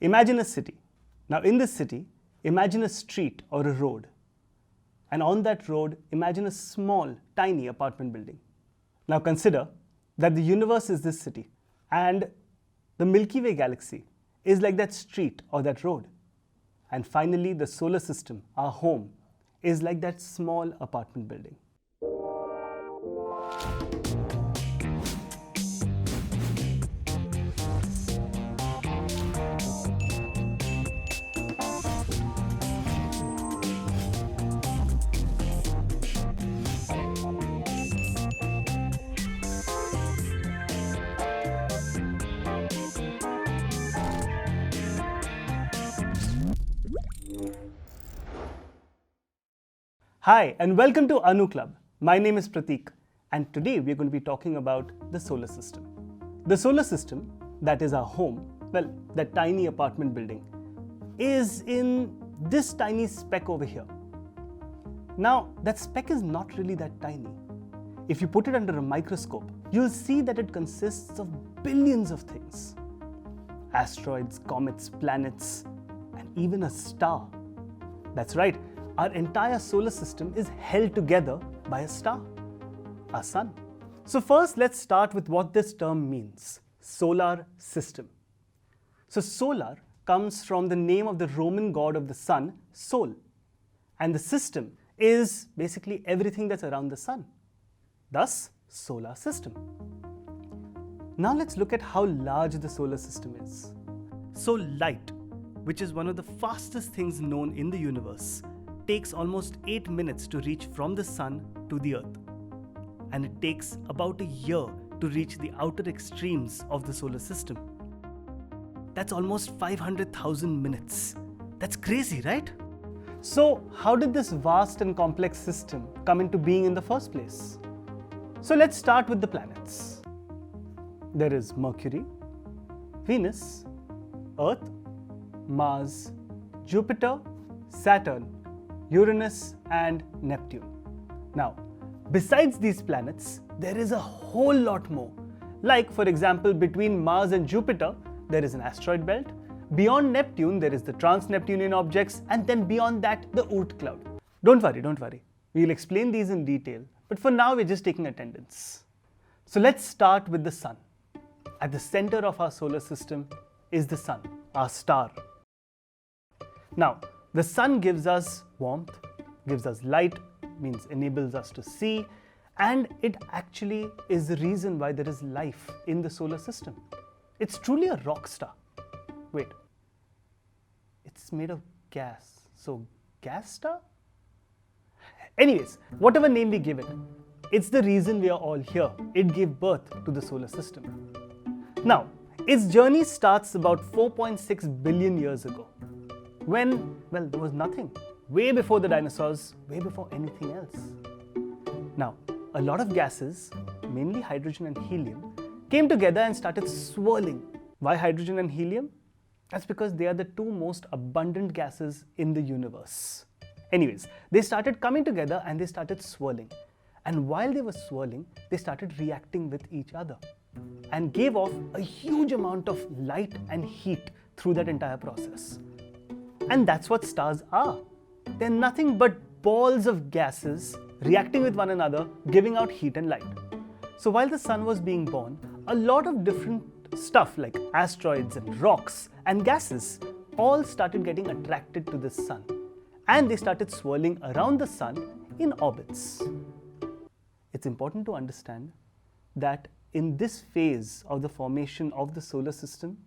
Imagine a city. Now in this city, imagine a street or a road. And on that road, imagine a small, tiny apartment building. Now consider that the universe is this city and the Milky Way galaxy is like that street or that road. And finally, the solar system, our home, is like that small apartment building. Hi and welcome to Anu Club. My name is Prateek and today we are going to be talking about the solar system. The solar system, that is our home, well, that tiny apartment building, is in this tiny speck over here. Now, that speck is not really that tiny. If you put it under a microscope, you'll see that it consists of billions of things. Asteroids, comets, planets, and even a star. That's right. Our entire solar system is held together by a star, our sun. So first, let's start with what this term means, solar system. So solar comes from the name of the Roman god of the sun, Sol. And the system is basically everything that's around the sun. Thus, solar system. Now let's look at how large the solar system is. So light, which is one of the fastest things known in the universe, takes almost 8 minutes to reach from the sun to the earth. And it takes about a year to reach the outer extremes of the solar system. That's almost 500,000 minutes. That's crazy, right? So how did this vast and complex system come into being in the first place? So let's start with the planets. There is Mercury, Venus, Earth, Mars, Jupiter, Saturn, Uranus and Neptune. Now, besides these planets, there is a whole lot more. Like, for example, between Mars and Jupiter, there is an asteroid belt. Beyond Neptune, there is the trans-Neptunian objects, and then beyond that, the Oort cloud. Don't worry. We'll explain these in detail, but for now, we're just taking attendance. So let's start with the sun. At the center of our solar system is the sun, our star. Now, the sun gives us warmth, gives us light, means enables us to see, and it actually is the reason why there is life in the solar system. It's truly a rock star. Wait, it's made of gas, so gas star? Anyways, whatever name we give it, it's the reason we are all here. It gave birth to the solar system. Now, its journey starts about 4.6 billion years ago. When, well, there was nothing. Way before the dinosaurs, way before anything else. Now, a lot of gases, mainly hydrogen and helium, came together and started swirling. Why hydrogen and helium? That's because they are the two most abundant gases in the universe. Anyways, they started coming together and they started swirling. And while they were swirling, they started reacting with each other and gave off a huge amount of light and heat through that entire process. And that's what stars are. They're nothing but balls of gases reacting with one another, giving out heat and light. So while the sun was being born, a lot of different stuff like asteroids and rocks and gases all started getting attracted to the sun. And they started swirling around the sun in orbits. It's important to understand that in this phase of the formation of the solar system,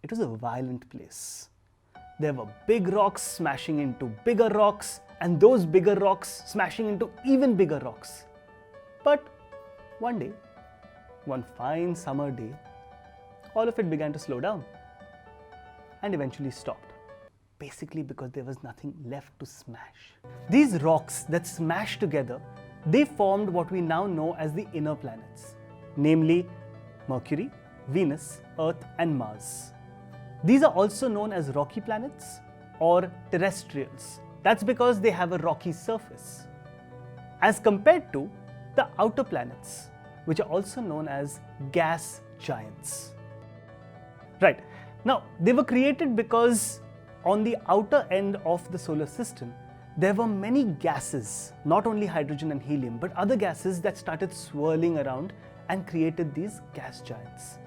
it was a violent place. There were big rocks smashing into bigger rocks, and those bigger rocks smashing into even bigger rocks. But one day, one fine summer day, all of it began to slow down and eventually stopped. Basically because there was nothing left to smash. These rocks that smashed together, they formed what we now know as the inner planets, namely Mercury, Venus, Earth and Mars. These are also known as rocky planets or terrestrials. That's because they have a rocky surface. As compared to the outer planets, which are also known as gas giants. Right, Now, they were created because on the outer end of the solar system, there were many gases, not only hydrogen and helium, but other gases that started swirling around and created these gas giants.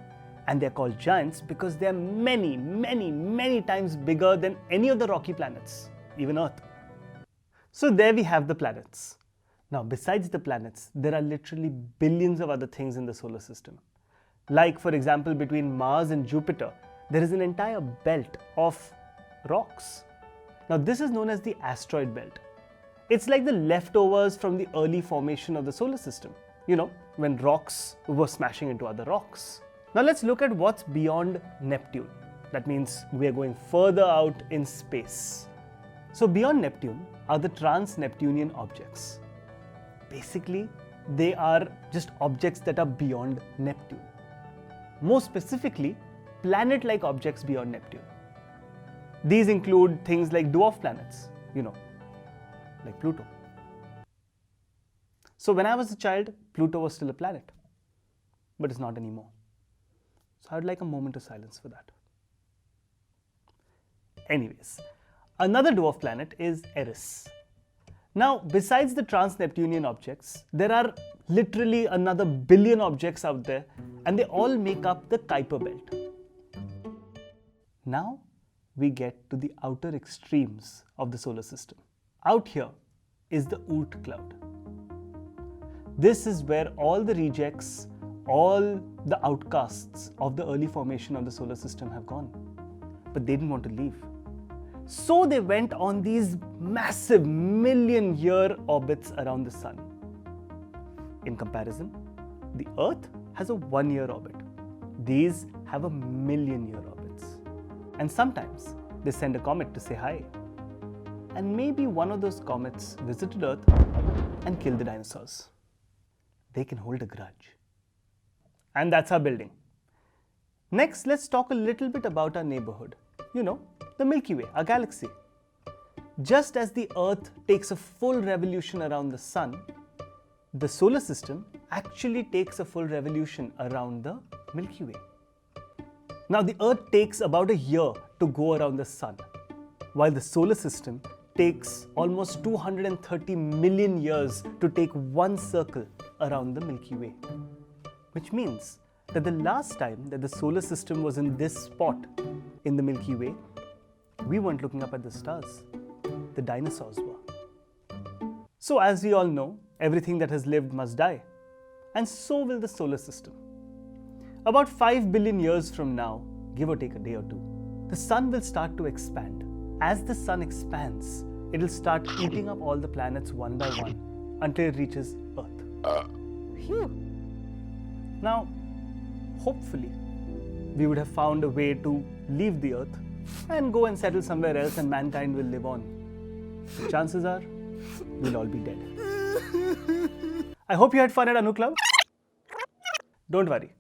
And they're called giants because they're many, many, many times bigger than any of the rocky planets, even Earth. So there we have the planets. Now, besides the planets, there are literally billions of other things in the solar system. Like, for example, between Mars and Jupiter, there is an entire belt of rocks. Now, this is known as the asteroid belt. It's like the leftovers from the early formation of the solar system. You know, when rocks were smashing into other rocks. Now, let's look at what's beyond Neptune. That means we are going further out in space. So, beyond Neptune are the trans-Neptunian objects. Basically, they are just objects that are beyond Neptune. More specifically, planet-like objects beyond Neptune. These include things like dwarf planets, you know, like Pluto. So when I was a child, Pluto was still a planet, but it's not anymore. So I would like a moment of silence for that. Anyways, another dwarf planet is Eris. Now, besides the trans-Neptunian objects, there are literally another billion objects out there, and they all make up the Kuiper belt. Now, we get to the outer extremes of the solar system. Out here is the Oort cloud. This is where all the rejects, all the outcasts of the early formation of the solar system have gone. But they didn't want to leave. So they went on these massive million-year orbits around the sun. In comparison, the Earth has a one-year orbit. These have a million-year orbits. And sometimes they send a comet to say hi. And maybe one of those comets visited Earth and killed the dinosaurs. They can hold a grudge. And that's our building. Next, let's talk a little bit about our neighborhood. You know, the Milky Way, our galaxy. Just as the Earth takes a full revolution around the Sun, the solar system actually takes a full revolution around the Milky Way. Now, the Earth takes about a year to go around the Sun, while the solar system takes almost 230 million years to take one circle around the Milky Way. Which means that the last time that the solar system was in this spot in the Milky Way, we weren't looking up at the stars. The dinosaurs were. So as we all know, everything that has lived must die. And so will the solar system. About 5 billion years from now, give or take a day or two, the sun will start to expand. As the sun expands, it will start eating up all the planets one by one until it reaches Earth. Phew. Now, hopefully, we would have found a way to leave the Earth and go and settle somewhere else, and mankind will live on. Chances are, we'll all be dead. I hope you had fun at Anu Club. Don't worry.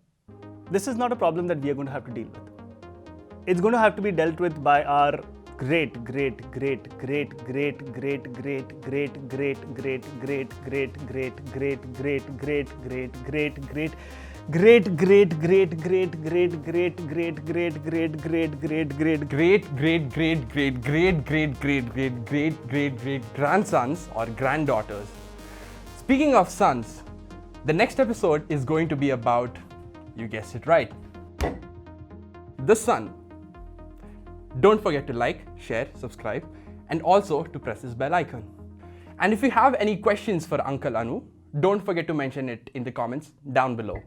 This is not a problem that we are going to have to deal with. It's going to have to be dealt with by our great grandsons or granddaughters. Speaking of sons, the next episode is going to be about, you guessed it right, the sun. Don't forget to like, share, subscribe, and also to press this bell icon. And if you have any questions for Uncle Anu, don't forget to mention it in the comments down below.